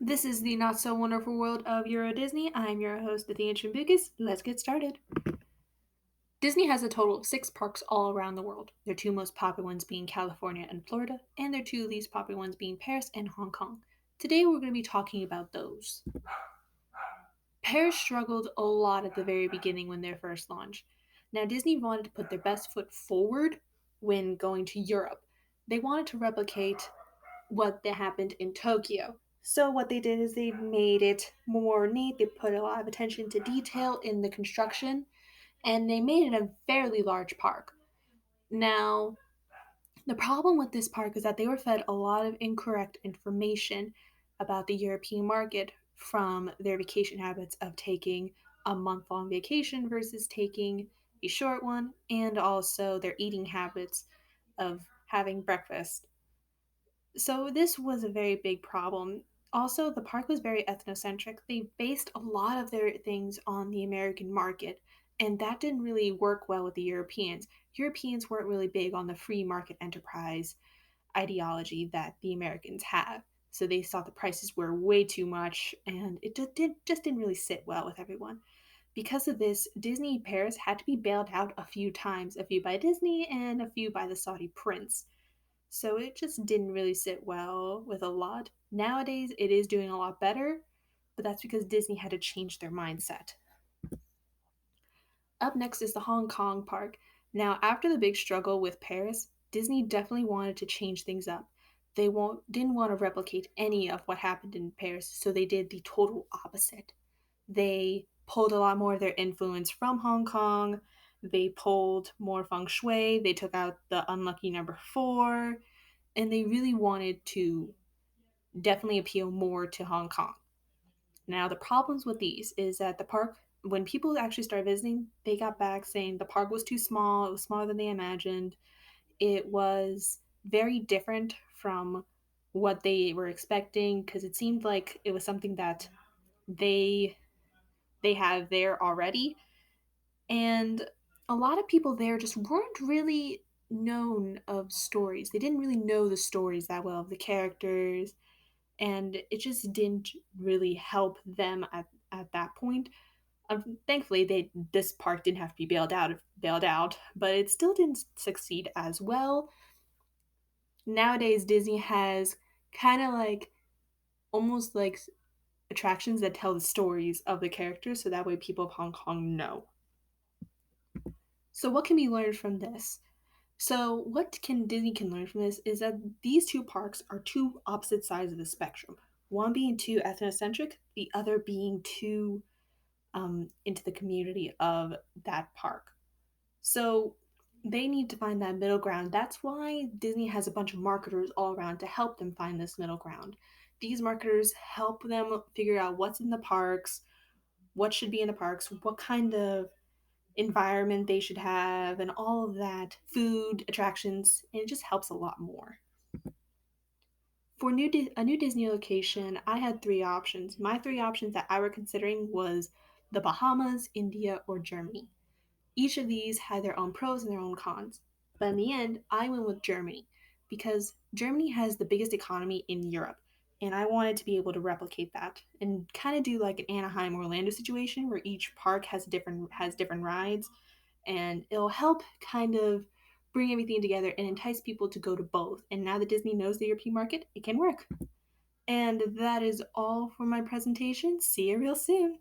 This is the not so wonderful world of EuroDisney. I'm your host, the Ancient Bucus. Let's get started. Disney has a total of 6 parks all around the world. Their 2 most popular ones being California and Florida, and their 2 least popular ones being Paris and Hong Kong. Today we're going to be talking about those. Paris struggled a lot at the very beginning when their first launched. Now, Disney wanted to put their best foot forward when going to Europe. They wanted to replicate what that happened in Tokyo. So what they did is they made it more neat. They put a lot of attention to detail in the construction, and they made it a fairly large park. Now, the problem with this park is that they were fed a lot of incorrect information about the European market from their vacation habits of taking a month long vacation versus taking a short one, and also their eating habits of having breakfast. So this was a very big problem. Also, the park was very ethnocentric. They based a lot of their things on the American market, and that didn't really work well with the Europeans. Europeans weren't really big on the free market enterprise ideology that the Americans have. So they thought the prices were way too much, and it just didn't really sit well with everyone. Because of this, Disney Paris had to be bailed out a few times, a few by Disney and a few by the Saudi prince. So it just didn't really sit well with a lot. Nowadays, it is doing a lot better, but that's because Disney had to change their mindset. Up next is the Hong Kong park. Now, after the big struggle with Paris, Disney definitely wanted to change things up. Didn't want to replicate any of what happened in Paris, so they did the total opposite. They pulled a lot more of their influence from Hong Kong. They pulled more feng shui. They took out the unlucky number 4, and they really wanted to definitely appeal more to Hong Kong. Now, the problems with these is that the park, when people actually started visiting, they got back saying the park was too small, it was smaller than they imagined, it was very different from what they were expecting because it seemed like it was something that they they have there already, and a lot of people there just weren't really known of stories. They didn't really know the stories that well of the characters, and it just didn't really help them at that point. Thankfully, this park didn't have to be bailed out, but it still didn't succeed as well. Nowadays, Disney has kind of like almost like attractions that tell the stories of the characters, so that way people of Hong Kong know. So, what can be learned from this? So, what can Disney can learn from this is that these 2 parks are 2 opposite sides of the spectrum. One being too ethnocentric, the other being too into the community of that park. So they need to find that middle ground. That's why Disney has a bunch of marketers all around to help them find this middle ground. These marketers help them figure out what's in the parks, what should be in the parks, what kind of environment they should have, and all of that, food, attractions, and it just helps a lot more. For a new Disney location, I had 3 options. My 3 options that I were considering was the Bahamas, India, or Germany. Each of these had their own pros and their own cons. But in the end, I went with Germany because Germany has the biggest economy in Europe. And I wanted to be able to replicate that and kind of do like an Anaheim Orlando situation where each park has different rides, and it'll help kind of bring everything together and entice people to go to both. And now that Disney knows the European market, it can work. And that is all for my presentation. See you real soon.